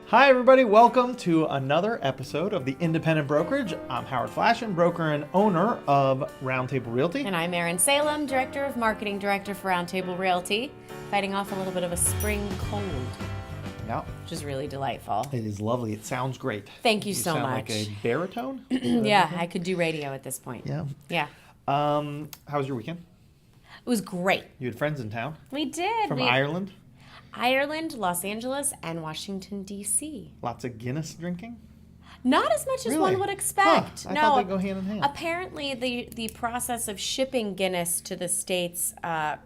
Hi, everybody. Welcome to another episode of the Independent Brokerage. I'm Howard Flashen, broker and owner of Roundtable Realty. And I'm Erin Salem, Director of Marketing Director for Roundtable Realty, fighting off a little bit of a spring cold. Yeah. Which is really delightful. It is lovely. It sounds great. Thank you so sound much. Like a baritone? Yeah, I could do radio at this point. Yeah. Yeah. How was your weekend? It was great. You had friends in town? We did. From Ireland? Ireland, Los Angeles, and Washington, D.C. Lots of Guinness drinking? Not as much as Really? one would expect. I thought they go hand in hand. Apparently, the process of shipping Guinness to the States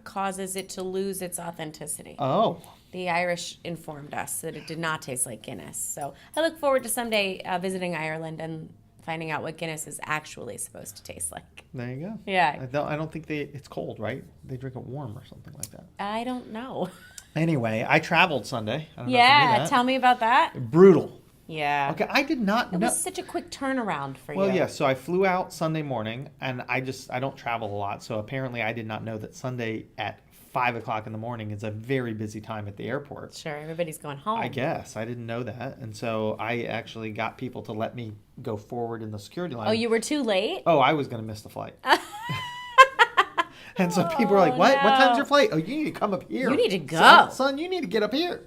causes it to lose its authenticity. Oh. The Irish informed us that it did not taste like Guinness. So I look forward to someday visiting Ireland and finding out what Guinness is actually supposed to taste like. There you go. Yeah. I don't think it's cold, right? They drink it warm or something like that. I don't know. Anyway, I traveled Sunday. I don't know if you knew that. Tell me about that. Brutal. Yeah. Okay, I did not know. It was such a quick turnaround for you. Well, yeah, so I flew out Sunday morning, and I don't travel a lot, so apparently I did not know that Sunday at 5 o'clock in the morning is a very busy time at the airport. Sure, everybody's going home. I guess. I didn't know that, and so I actually got people to let me go forward in the security line. Oh, you were too late? Oh, I was going to miss the flight. And so people were like, what? No. What time's your flight? Oh, you need to come up here. You need to go. Son, you need to get up here.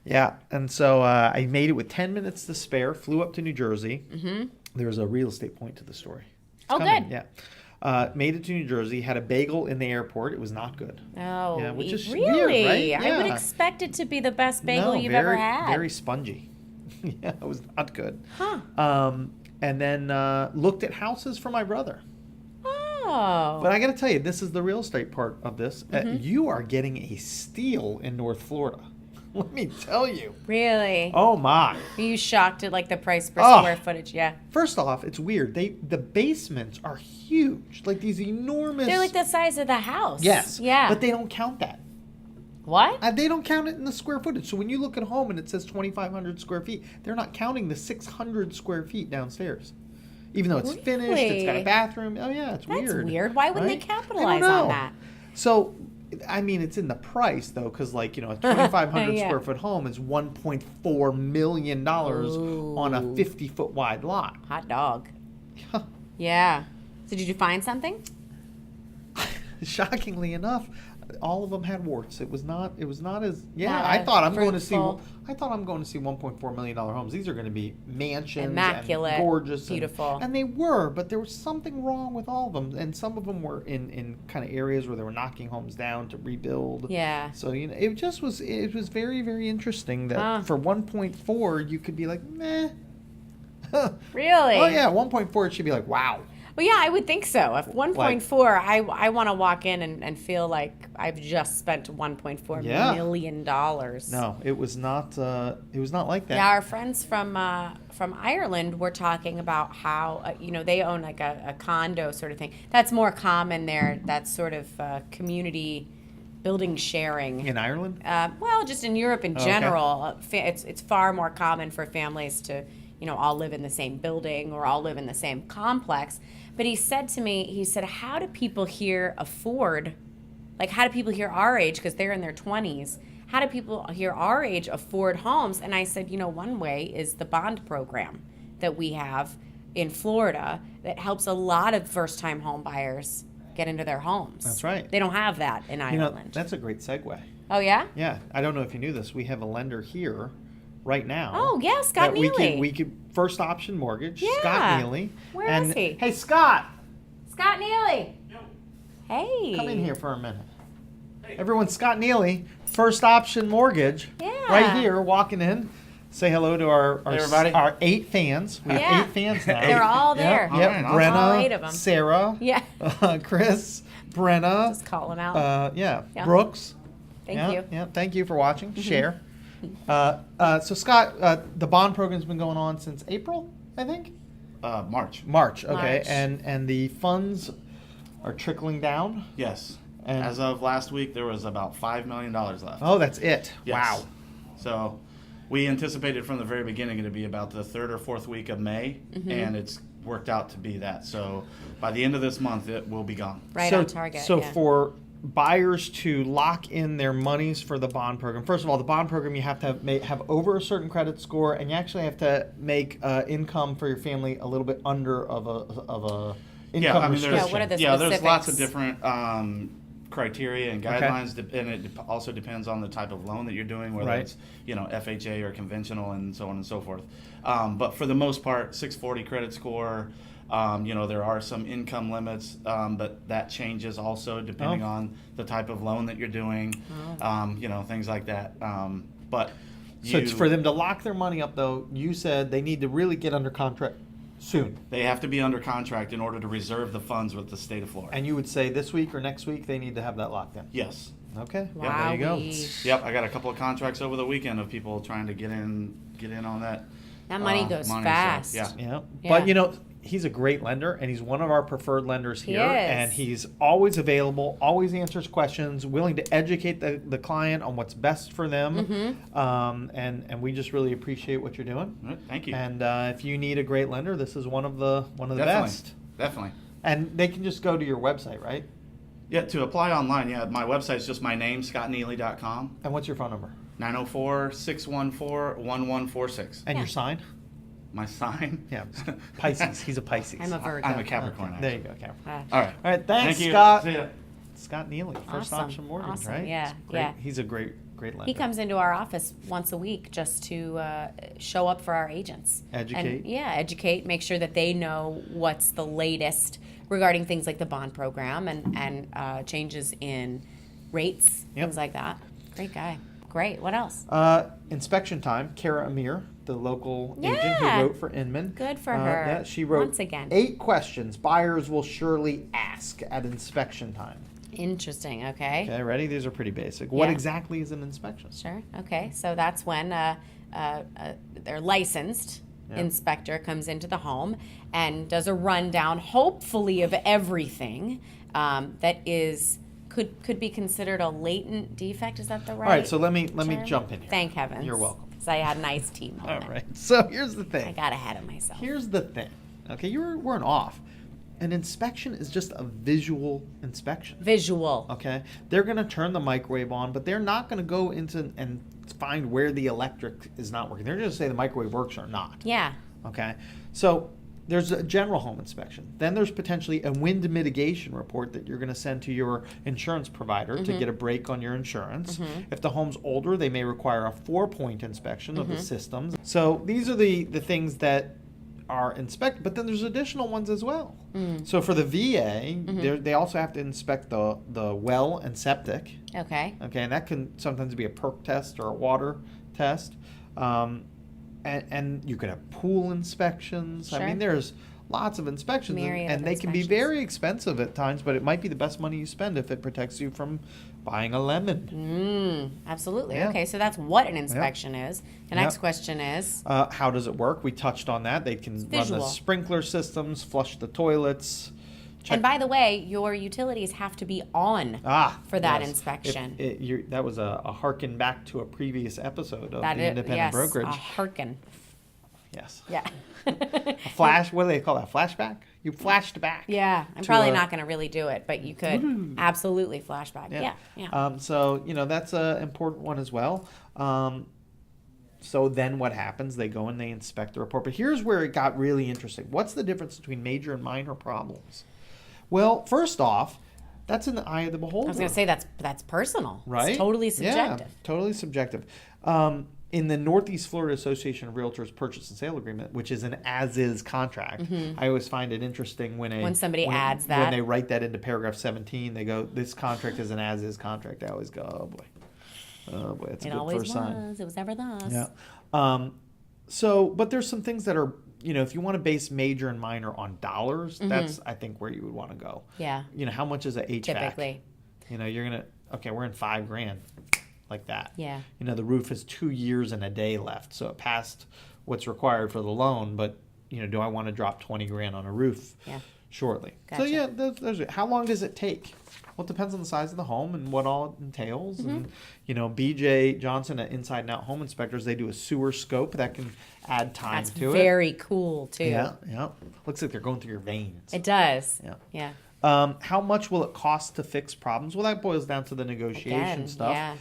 Yeah, and so I made it with 10 minutes to spare, flew up to New Jersey. Mm-hmm. There's a real estate point to the story. It's coming. Good. Yeah. Made it to New Jersey, had a bagel in the airport. It was not good. Oh, Yeah, which is really? weird, right? I would Yeah. expect it to be the best bagel No, you've very, ever had. Very spongy. Yeah, it was not good. Huh. And then looked at houses for my brother. Oh. But I got to tell you, this is the real estate part of this. Mm-hmm. You are getting a steal in North Florida. Let me tell you. Really? Oh, my. Were you shocked at like the price per Oh. square footage? Yeah. First off, it's weird. The basements are huge. Like these enormous. They're like the size of the house. Yes. Yeah. But they don't count that. What? They don't count it in the square footage. So when you look at a home and it says 2,500 square feet, they're not counting the 600 square feet downstairs. Even though it's finished, it's got a Really? bathroom. Oh, yeah, it's That's weird. weird. Why wouldn't right? they I don't capitalize know. on that? So, I mean, it's in the price, though, because, like, a 2,500 Yeah. square foot home is $1.4 million on a Ooh. 50-foot wide lot. Hot dog. Yeah. So did you find something? Shockingly enough, all of them had warts. It was not as Not I as thought I'm going to see fruitful. $1.4 million homes. These are going to be mansions, Immaculate, and gorgeous, beautiful. and they were, but there was something wrong with all of them, and some of them were in kind of areas where they were knocking homes down to rebuild. Yeah. So it was very, very interesting that Huh. for 1.4 you could be like, meh. Really? Oh yeah, 1.4 it should be like, wow. Well, yeah, I would think so. If 1.4, I want to walk in and feel like I've just spent $1.4 Yeah. million. No, it was not. It was not like that. Yeah, our friends from Ireland were talking about how they own like a condo sort of thing. That's more common there. That's sort of community building sharing. In Ireland. Well, just in Europe in Okay. general, it's far more common for families to all live in the same building or all live in the same complex. But he said to me, how do people here afford? Like, how do people here our age, because they're in their 20s, how do people here our age afford homes? And I said, one way is the bond program that we have in Florida that helps a lot of first-time home buyers get into their homes. That's right. They don't have that in Ireland. That's a great segue. Oh, yeah? Yeah, I don't know if you knew this. We have a lender here right now. Oh, yeah, Scott that Neeley. We could first option mortgage. Yeah. Scott Neeley. Where and, is he? Hey, Scott, Scott Neeley. Hey. come in here for a minute. Everyone, Scott Neeley, first option mortgage. Yeah. Right here, walking in. Say hello to our Hey, everybody. our 8 fans. We have Yeah. 8 fans now. They're all there. Yep, All right, Brenna, all 8 of 'em. Sarah, Yeah. Chris, Brenna, Just call them out. yeah, Yeah. Brooks. Thank yeah, you. Yeah, thank you for watching. Share. So Scott, the bond program's been going on since April, I think. March. March. Okay, March. and the funds are trickling down. Yes. And- As of last week, there was about $5 million left. Oh, that's it. Yes. Wow. So we anticipated from the very beginning it to be about the 3rd or 4th week of May, and it's worked out to be that. So by the end of this month, it will be gone. Right so, on target. So yeah. for buyers to lock in their monies for the bond program. First of all, the bond program, you have to have over a certain credit score, and you actually have to make income for your family a little bit under of a income restriction. what are the there's specifics? lots of different criteria and guidelines, and it also depends on the type of loan that you're doing, whether it's FHA or conventional, and so on and so forth. But for the most part, 640 credit score. There are some income limits, but that changes also depending on the type of loan that you're doing. Things like that. So it's for them to lock their money up, though. You said they need to really get under contract soon. They have to be under contract in order to reserve the funds with the state of Florida. And you would say this week or next week they need to have that locked in? Yes. Okay. Wow. Yeah, there you go. Yep, I got a couple of contracts over the weekend of people trying to get in on that. That money goes fast. So, Yeah. Yeah. But he's a great lender, and he's one of our preferred lenders here. He is. And he's always available, always answers questions, willing to educate the client on what's best for them. And we just really appreciate what you're doing. All right, thank you. And if you need a great lender, this is one of the Definitely. best. Definitely. And they can just go to your website, right? Yeah, to apply online, my website's just my name, scottneeley.com. And what's your phone number? 904-614-1146. And your sign? My sign? Yeah, Pisces. He's a Pisces. I'm a Virgo. I'm a Capricorn. Okay. There you go, Capricorn. All right. All right, thanks, Thank you. Scott. See ya. Scott Neeley, First Awesome. Option Mortgage, Awesome. right? Yeah, It's great. yeah. He's a great lender. He comes into our office once a week just to show up for our agents. Educate. And, educate, make sure that they know what's the latest regarding things like the bond program and changes in rates, things like that. Great guy. Great. What else? Inspection time. Kara Amir, the local agent who Yeah. wrote for Inman. Good for her. Yeah, she wrote Once again. 8 questions buyers will surely ask at inspection time. Interesting. Okay. Okay, ready? These are pretty basic. What Yeah. exactly is an inspection? Sure. Okay. So that's when their licensed inspector comes into the home and does a rundown, hopefully, of everything that could be considered a latent defect. Is that the right? All right, so let me term? jump in here. Thank heavens. You're welcome. Because I had a nice team on All it. right. So here's the I thing. got ahead of myself. Here's the thing. Okay, you weren't off. An inspection is just a visual inspection. Visual. Okay, they're going to turn the microwave on, but they're not going to go into and find where the electric is not working. They're going to say the microwave works or not. Yeah. Okay, so there's a general home inspection. Then there's potentially a wind mitigation report that you're going to send to your insurance provider to get a break on your insurance. If the home's older, they may require a 4-point inspection of the systems. So these are the things that are inspected, but then there's additional ones as well. So for the VA, they also have to inspect the well and septic. Okay. Okay, and that can sometimes be a perk test or a water test. And you could have pool inspections. Sure. I mean, there's lots of inspections, Myriad and of they can be inspections. very expensive at times, but it might be the best money you spend if it protects you from buying a lemon. Absolutely. Yeah. Okay, so that's what an inspection is. The next Yep. question is, How does it work? We touched on that. They can run the visual. sprinkler systems, flush the toilets. and by the way, your utilities have to be on for that yes. inspection. That was a harken back to a previous episode of That the is, Independent yes, Brokerage. a hearken. Yes. Yeah. A flash. What do they call that? Flashback? You flashed back. Yeah, I'm to probably a- not going to really do it, but you could absolutely flashback. Yeah. So that's an important one as well. So then what happens? They go and they inspect the report. But here's where it got really interesting. What's the difference between major and minor problems? Well, first off, that's in the eye of the beholder. I was going to say that's personal. Right? It's totally subjective. Yeah, totally subjective. In the Northeast Florida Association of Realtors Purchase and Sale Agreement, which is an as-is contract, I always find it interesting when somebody adds that. When they write that into paragraph 17, they go, this contract is an as-is contract. I always go, oh boy, it's a It good always first sign. was. It was never thus. Yeah. But there's some things that are, if you want to base major and minor on dollars, that's, I think, where you would want to go. Yeah. How much is an HVAC? Typically. You're going to, we're in $5,000. Like that. Yeah. The roof has 2 years and a day left, so it passed what's required for the loan. But do I want to drop $20,000 on a roof? Yeah. Shortly. Gotcha. So yeah, those how long does it take? Well, it depends on the size of the home and what all it entails. And BJ Johnson at Inside and Out Home Inspectors, they do a sewer scope that can add time That's to it. very cool too. Yeah. Looks like they're going through your veins. It does. Yeah. Yeah. How much will it cost to fix problems? Well, that boils down to the negotiation Again, stuff. yeah.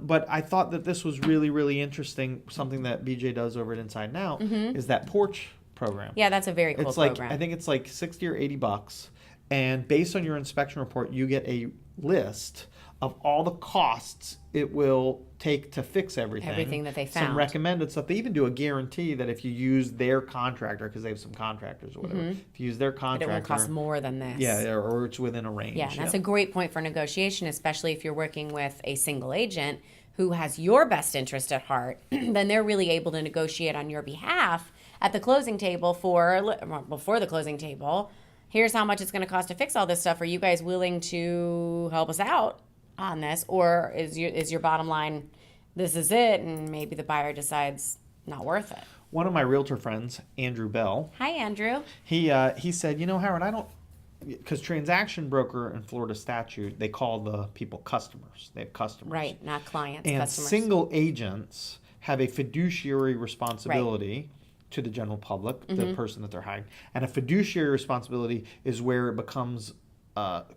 But I thought that this was really, really interesting. Something that BJ does over at Inside and Out is that porch program. Yeah, that's a very cool It's like, program. I think it's like $60 or $80. And based on your inspection report, you get a list of all the costs it will take to fix everything. Everything that they Some found. recommended stuff. They even do a guarantee that if you use their contractor, because they have some contractors or whatever, if you use their But contractor, it won't cost more than this. yeah, or it's within a range. Yeah, and that's a great point for negotiation, especially if you're working with a single agent who has your best interest at heart. Then they're really able to negotiate on your behalf at the closing table before the closing table. Here's how much it's going to cost to fix all this stuff. Are you guys willing to help us out on this? Or is your bottom line, this is it, and maybe the buyer decides not worth it? One of my realtor friends, Andrew Bell, Hi, Andrew. he said, Howard, I don't, because transaction broker in Florida statute, they call the people customers. They have customers. Right, not clients, And customers. single agents have a fiduciary responsibility to the general public, the person that they're hiring. And a fiduciary responsibility is where it becomes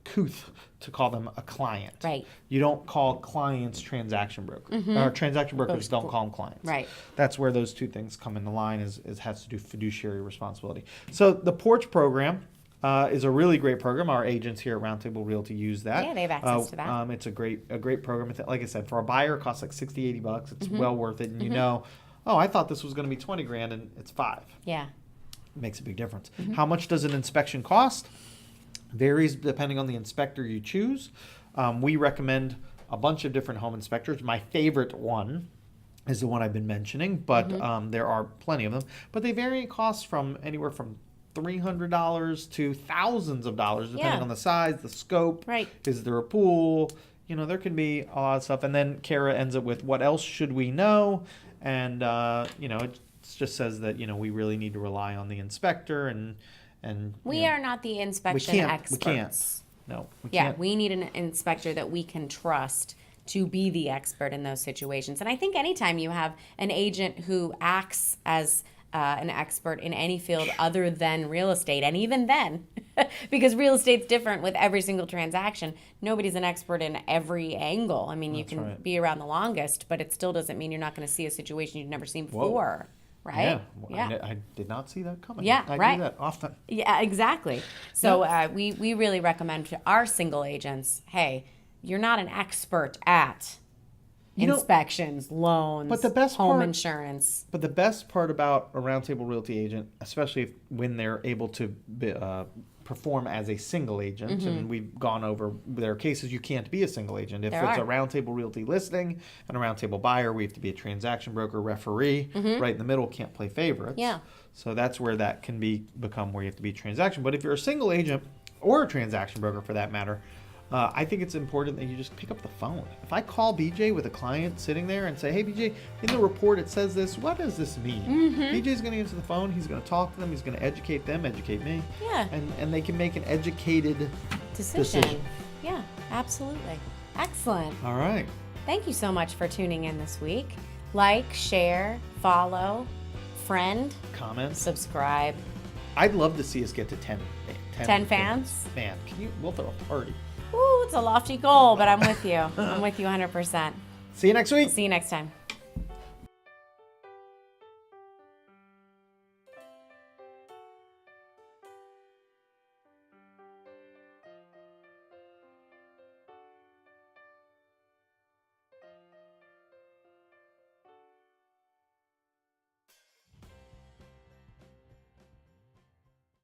couth to call them a client. Right. You don't call clients transaction brokers. Or transaction brokers don't call them clients. Right. That's where those two things come into line is has to do fiduciary responsibility. So the Porch program is a really great program. Our agents here at Roundtable Realty use that. Yeah, they have access to that. It's a great program. Like I said, for a buyer, it costs like $60, $80. It's well worth it. And I thought this was going to be $20,000 and it's $5,000. Yeah. It makes a big difference. How much does an inspection cost? Varies depending on the inspector you choose. We recommend a bunch of different home inspectors. My favorite one is the one I've been mentioning, but there are plenty of them. But they vary in costs from anywhere from $300 to thousands of dollars, depending on the size, the scope. Right. Is there a pool? There can be a lot of stuff. And then Kara ends up with what else should we know? And it just says that we really need to rely on the inspector and We are not the inspection experts. We can't. No, we Yeah, can't. we need an inspector that we can trust to be the expert in those situations. And I think anytime you have an agent who acts as an expert in any field other than real estate, and even then, because real estate's different with every single transaction, nobody's an expert in every angle. I mean, you can be around the longest, but it still doesn't mean you're not going to see a situation you've never seen before. Right? Yeah. I did not see that coming. Yeah, I right. do that often. Yeah, exactly. So we really recommend to our single agents, hey, you're not an expert at inspections, loans, but the best home part- insurance. But the best part about a Roundtable Realty agent, especially when they're able to perform as a single agent, and we've gone over, there are cases you can't be a single agent. If There it's are. a Roundtable Realty listing and a Roundtable buyer, we have to be a transaction broker, referee, right in the middle, can't play favorites. Yeah. So that's where that can become where you have to be a transaction. But if you're a single agent or a transaction broker for that matter, I think it's important that you just pick up the phone. If I call BJ with a client sitting there and say, hey, BJ, in the report it says this, what does this mean? BJ's going to answer the phone. He's going to talk to them. He's going to educate them, educate me. Yeah. And they can make an educated Decision. Yeah, absolutely. Excellent. All right. Thank you so much for tuning in this week. Like, share, follow, friend, Comments. subscribe. I'd love to see us get to 10 fans? Man, we'll throw a party. Ooh, it's a lofty goal, but I'm with you. I'm with you 100%. See you next week. See you next time.